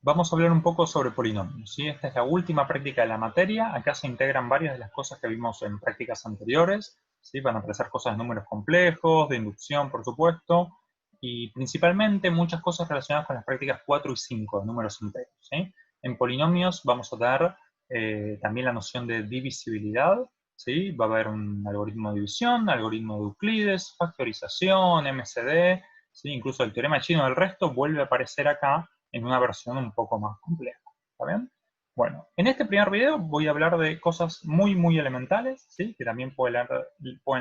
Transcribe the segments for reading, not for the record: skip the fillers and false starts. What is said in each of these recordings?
Vamos a hablar un poco sobre polinomios, ¿sí? Esta es la última práctica de la materia. Acá se integran varias de las cosas que vimos en prácticas anteriores, ¿sí? Van a aparecer cosas de números complejos, de inducción, por supuesto, y principalmente muchas cosas relacionadas con las prácticas 4 y 5 de números enteros, ¿sí? En polinomios vamos a dar también la noción de divisibilidad, ¿sí? Va a haber un algoritmo de división, algoritmo de Euclides, factorización, MCD, ¿sí? Incluso el teorema chino del resto vuelve a aparecer acá en una versión un poco más compleja. ¿Está bien? Bueno, en este primer video voy a hablar de cosas muy elementales, ¿sí? Que también pueden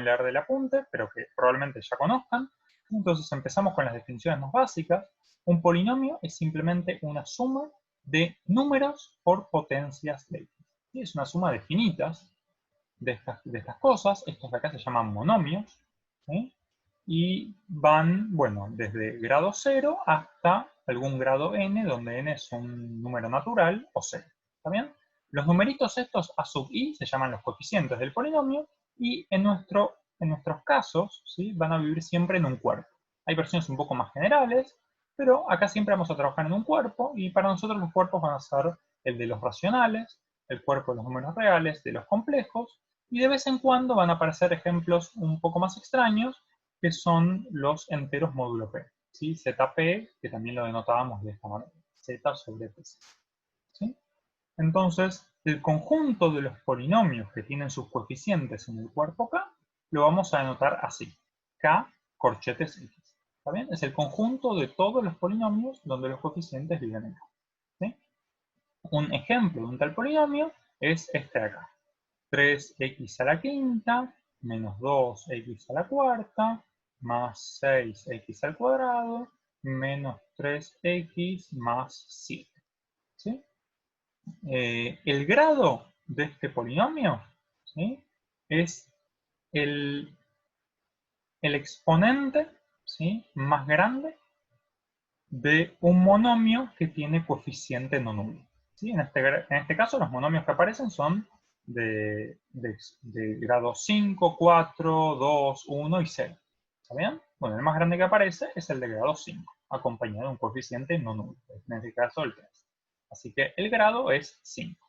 leer del apunte, pero que probablemente ya conozcan. Entonces empezamos con las definiciones más básicas. Un polinomio es simplemente una suma de números por potencias de x. ¿Sí? Es una suma de finitas de estas cosas. Estos de acá se llaman monomios, ¿sí? Y van, bueno, desde grado 0 hasta algún grado n, donde n es un número natural o 0. ¿Está bien? Los numeritos estos a sub i se llaman los coeficientes del polinomio y en nuestros casos, ¿sí? Van a vivir siempre en un cuerpo. Hay versiones un poco más generales, pero acá siempre vamos a trabajar en un cuerpo y para nosotros los cuerpos van a ser el de los racionales, el cuerpo de los números reales, de los complejos, y de vez en cuando van a aparecer ejemplos un poco más extraños, que son los enteros módulo P, ¿sí? ZP, que también lo denotábamos de esta manera, Z sobre P. ¿Sí? Entonces, el conjunto de los polinomios que tienen sus coeficientes en el cuerpo K, lo vamos a denotar así, K corchetes X. ¿Está bien? Es el conjunto de todos los polinomios donde los coeficientes viven en K. ¿Sí? Un ejemplo de un tal polinomio es este de acá. 3x a la quinta menos 2x a la cuarta más 6x al cuadrado menos 3x más 7. ¿Sí? El grado de este polinomio, ¿sí? Es el exponente, ¿sí? Más grande de un monomio que tiene coeficiente no nulo. ¿Sí? En este caso, los monomios que aparecen son de grado 5, 4, 2, 1 y 0. ¿Está bien? Bueno, el más grande que aparece es el de grado 5, acompañado de un coeficiente no nulo, en este caso el 3. Así que el grado es 5.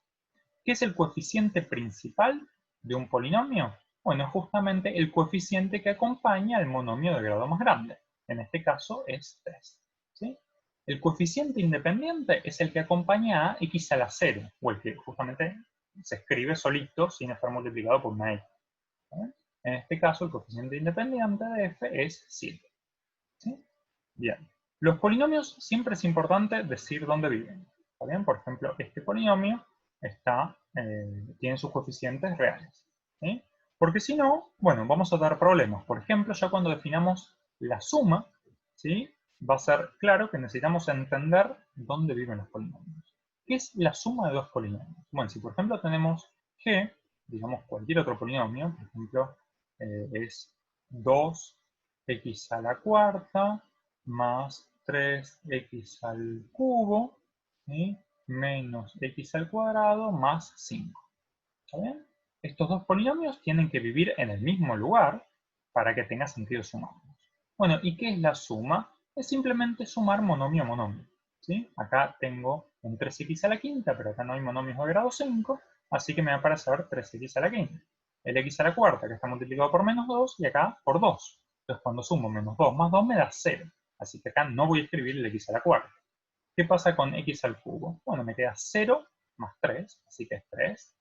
¿Qué es el coeficiente principal de un polinomio? Bueno, justamente el coeficiente que acompaña al monomio de grado más grande. En este caso es 3. ¿Sí? El coeficiente independiente es el que acompaña a x a la 0, o el que justamente se escribe solito sin estar multiplicado por una x. ¿Sí? En este caso, el coeficiente independiente de f es 7. ¿Sí? Bien. Los polinomios siempre es importante decir dónde viven. ¿Está bien? Por ejemplo, este polinomio tiene sus coeficientes reales. ¿Sí? Porque si no, bueno, vamos a dar problemas. Por ejemplo, ya cuando definamos la suma, ¿sí? Va a ser claro que necesitamos entender dónde viven los polinomios. ¿Qué es la suma de dos polinomios? Bueno, si por ejemplo tenemos g, digamos cualquier otro polinomio, por ejemplo, es 2x a la cuarta más 3x al cubo, ¿sí? Menos x al cuadrado más 5. ¿Está bien? Estos dos polinomios tienen que vivir en el mismo lugar para que tenga sentido sumarlos. Bueno, ¿y qué es la suma? Es simplemente sumar monomio a monomio. ¿Sí? Acá tengo un 3x a la quinta, pero acá no hay monomios de grado 5, así que me va a aparecer 3x a la quinta. El x a la cuarta, que está multiplicado por menos 2, y acá por 2. Entonces cuando sumo menos 2 más 2 me da 0. Así que acá no voy a escribir el x a la cuarta. ¿Qué pasa con x al cubo? Bueno, me queda 0 más 3, así que es 3.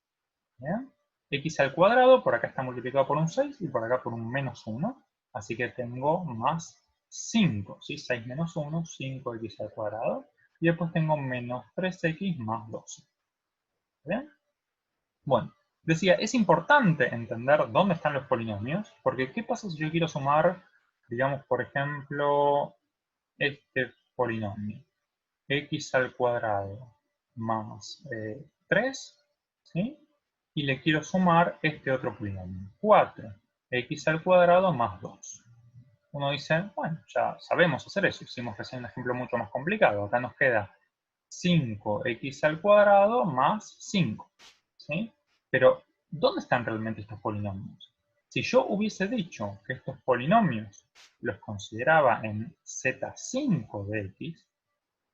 ¿Bien? X al cuadrado, por acá está multiplicado por un 6 y por acá por un menos 1. Así que tengo más 5. ¿Sí? 6 menos 1, 5x al cuadrado. Y después tengo menos 3x más 12. ¿Bien? Bueno, decía, es importante entender dónde están los polinomios, porque ¿qué pasa si yo quiero sumar, digamos, por ejemplo, este polinomio? X al cuadrado más 3, ¿sí? Y le quiero sumar este otro polinomio, 4, x al cuadrado más 2. Uno dice, bueno, ya sabemos hacer eso, hicimos recién un ejemplo mucho más complicado. Acá nos queda 5x al cuadrado más 5, ¿sí? Pero, ¿dónde están realmente estos polinomios? Si yo hubiese dicho que estos polinomios los consideraba en z5 de x,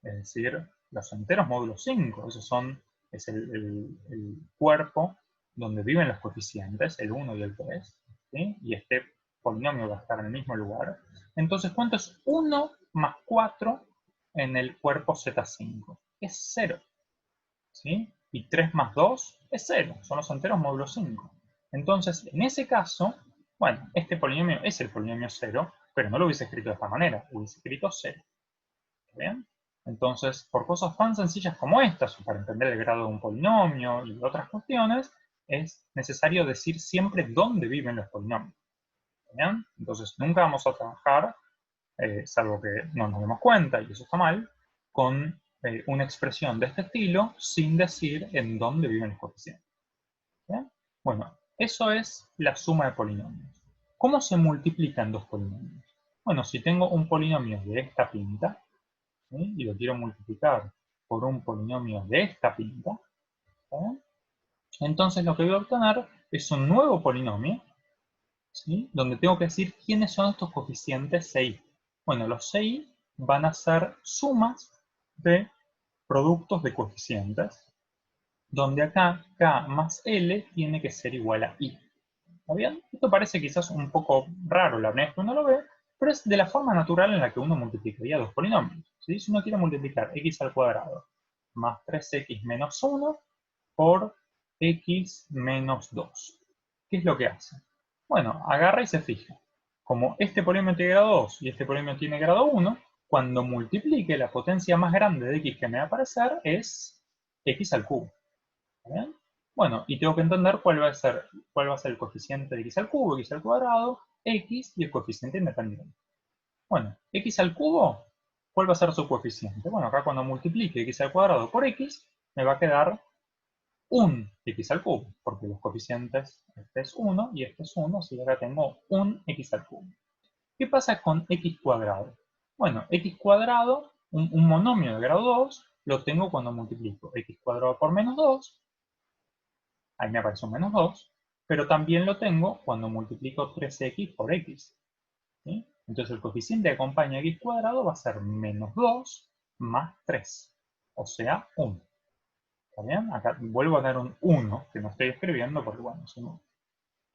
es decir, los enteros módulo 5. Es el cuerpo donde viven los coeficientes, el 1 y el 3, ¿sí? Y este polinomio va a estar en el mismo lugar. Entonces, ¿cuánto es 1 más 4 en el cuerpo Z5? Es 0. ¿Sí? Y 3 más 2 es 0. Son los enteros módulo 5. Entonces, en ese caso, bueno, este polinomio es el polinomio 0, pero no lo hubiese escrito de esta manera. Hubiese escrito 0. ¿Bien? Entonces, por cosas tan sencillas como estas, o para entender el grado de un polinomio y otras cuestiones, es necesario decir siempre dónde viven los polinomios. ¿Bien? Entonces, nunca vamos a trabajar, salvo que no nos demos cuenta, y eso está mal, con una expresión de este estilo sin decir en dónde viven los coeficientes. ¿Bien? Bueno, eso es la suma de polinomios. ¿Cómo se multiplican dos polinomios? Bueno, si tengo un polinomio de esta pinta, ¿sí? Y lo quiero multiplicar por un polinomio de esta pinta, ¿sí? Entonces lo que voy a obtener es un nuevo polinomio, ¿sí? Donde tengo que decir quiénes son estos coeficientes CI. Bueno, los CI van a ser sumas de productos de coeficientes, donde acá K más L tiene que ser igual a I. ¿Está bien? Esto parece quizás un poco raro la primera vez que uno lo ve, pero es de la forma natural en la que uno multiplicaría dos polinomios. ¿Sí? Si uno quiere multiplicar x al cuadrado más 3x menos 1 por x menos 2, ¿qué es lo que hace? Bueno, agarra y se fija. Como este polinomio tiene grado 2 y este polinomio tiene grado 1, cuando multiplique, la potencia más grande de x que me va a aparecer es x al cubo. ¿Bien? Bueno, y tengo que entender cuál va a ser el coeficiente de x al cubo, x al cuadrado, x y el coeficiente independiente. Bueno, x al cubo, ¿cuál va a ser su coeficiente? Bueno, acá cuando multiplique x al cuadrado por x, me va a quedar un x al cubo, porque los coeficientes, este es 1 y este es 1, así que acá tengo un x al cubo. ¿Qué pasa con x cuadrado? Bueno, x cuadrado, un monomio de grado 2, lo tengo cuando multiplico x cuadrado por menos 2, ahí me aparece un menos 2, pero también lo tengo cuando multiplico 3x por x. ¿Sí? Entonces el coeficiente que acompaña a x cuadrado va a ser menos 2 más 3, o sea, 1. ¿Está bien? Acá vuelvo a dar un 1, que no estoy escribiendo porque, bueno, es un 1.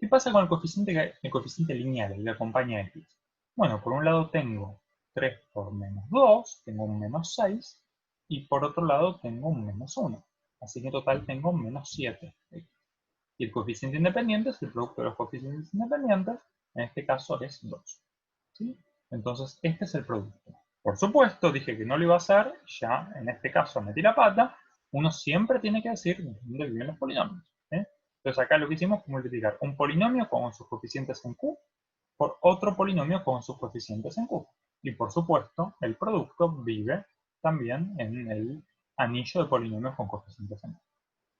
¿Qué pasa con el coeficiente lineal, el que acompaña a x? Bueno, por un lado tengo 3 por menos 2, tengo un menos 6, y por otro lado tengo un menos 1. Así que en total tengo menos 7. Y el coeficiente independiente es el producto de los coeficientes independientes, en este caso es 2. ¿Sí? Entonces, este es el producto. Por supuesto, dije que no lo iba a hacer, ya en este caso metí la pata, uno siempre tiene que decir dónde viven los polinomios. ¿Sí? Entonces acá lo que hicimos fue multiplicar un polinomio con sus coeficientes en Q por otro polinomio con sus coeficientes en Q. Y por supuesto, el producto vive también en el anillo de polinomios con coeficientes en Q.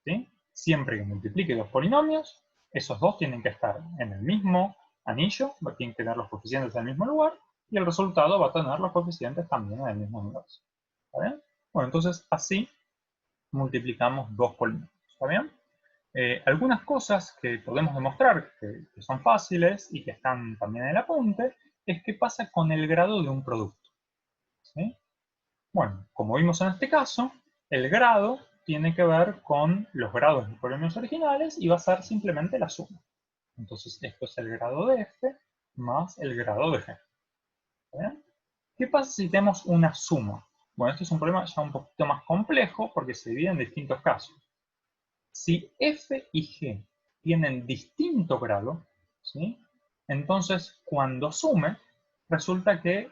¿Sí? Siempre que multiplique dos polinomios, esos dos tienen que estar en el mismo anillo, tienen que tener los coeficientes en el mismo lugar, y el resultado va a tener los coeficientes también en el mismo universo. ¿Está bien? Bueno, entonces así multiplicamos dos polinomios. ¿Está bien? Algunas cosas que podemos demostrar que son fáciles y que están también en el apunte, es qué pasa con el grado de un producto. ¿Sí? Bueno, como vimos en este caso, el grado tiene que ver con los grados de los polinomios originales y va a ser simplemente la suma. Entonces, esto es el grado de f más el grado de g. ¿Bien? ¿Qué pasa si tenemos una suma? Bueno, este es un problema ya un poquito más complejo porque se divide en distintos casos. Si f y g tienen distinto grado, ¿sí? Entonces cuando sume, resulta que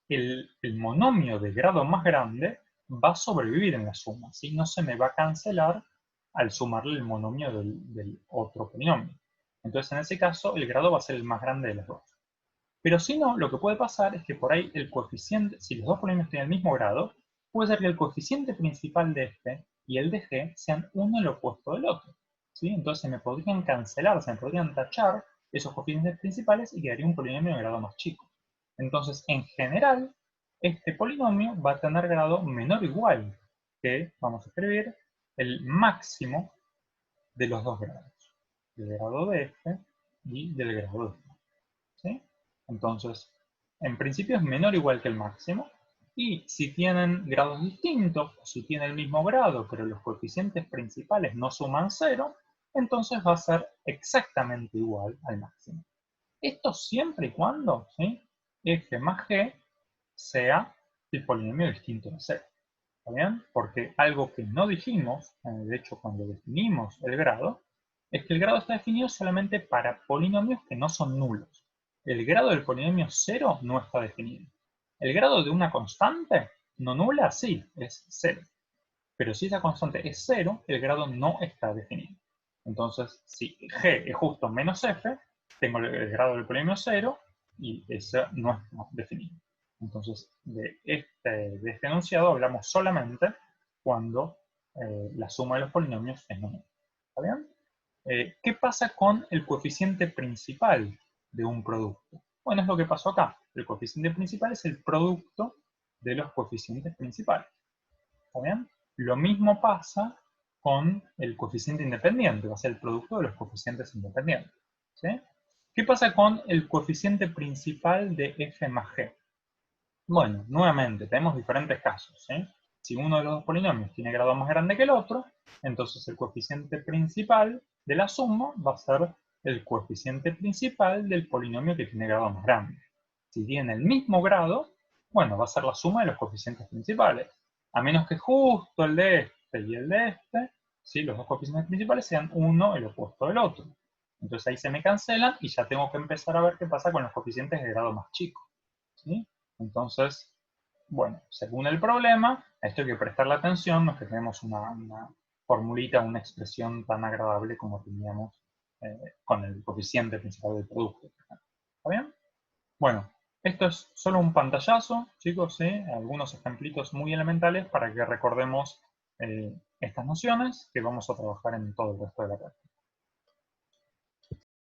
el monomio de grado más grande va a sobrevivir en la suma, ¿sí? No se me va a cancelar al sumarle el monomio del otro polinomio. Entonces en ese caso el grado va a ser el más grande de los dos. Pero si no, lo que puede pasar es que por ahí el coeficiente, si los dos polinomios tienen el mismo grado, puede ser que el coeficiente principal de f y el de g sean uno el opuesto del otro. ¿Sí? Entonces se me podrían cancelar, se me podrían tachar esos coeficientes principales y quedaría un polinomio de grado más chico. Entonces, en general, este polinomio va a tener grado menor o igual que, vamos a escribir, el máximo de los dos grados. Del grado de f y del grado de g. ¿Sí? Entonces, en principio es menor o igual que el máximo, Y si tienen grados distintos, o si tienen el mismo grado, pero los coeficientes principales no suman 0, entonces va a ser exactamente igual al máximo. Esto siempre y cuando, ¿sí?, f más g sea el polinomio distinto de 0. ¿Está bien? Porque algo que no dijimos, de hecho cuando definimos el grado, es que el grado está definido solamente para polinomios que no son nulos. El grado del polinomio 0 no está definido. El grado de una constante no nula, sí, es 0. Pero si esa constante es 0, el grado no está definido. Entonces, si g es justo menos f, tengo el grado del polinomio 0 y ese no está definido. Entonces, de este enunciado hablamos solamente cuando la suma de los polinomios es no nula. ¿Está bien? ¿Qué pasa con el coeficiente principal de un producto? Bueno, es lo que pasó acá. El coeficiente principal es el producto de los coeficientes principales. ¿Está bien? Lo mismo pasa con el coeficiente independiente, va a ser el producto de los coeficientes independientes. ¿Sí? ¿Qué pasa con el coeficiente principal de f más g? Bueno, nuevamente, tenemos diferentes casos. ¿Sí? Si uno de los dos polinomios tiene grado más grande que el otro, entonces el coeficiente principal de la suma va a ser el coeficiente principal del polinomio que tiene grado más grande. Si tiene el mismo grado, bueno, va a ser la suma de los coeficientes principales. A menos que justo el de este y el de este, ¿sí?, los dos coeficientes principales sean uno el opuesto del otro. Entonces ahí se me cancelan y ya tengo que empezar a ver qué pasa con los coeficientes de grado más chico. ¿Sí? Entonces, bueno, según el problema, a esto hay que prestarle atención, no es que tenemos una formulita, una expresión tan agradable como teníamos con el coeficiente principal del producto. ¿Está bien? Bueno, esto es solo un pantallazo, chicos, ¿sí? Algunos ejemplitos muy elementales para que recordemos estas nociones que vamos a trabajar en todo el resto de la clase.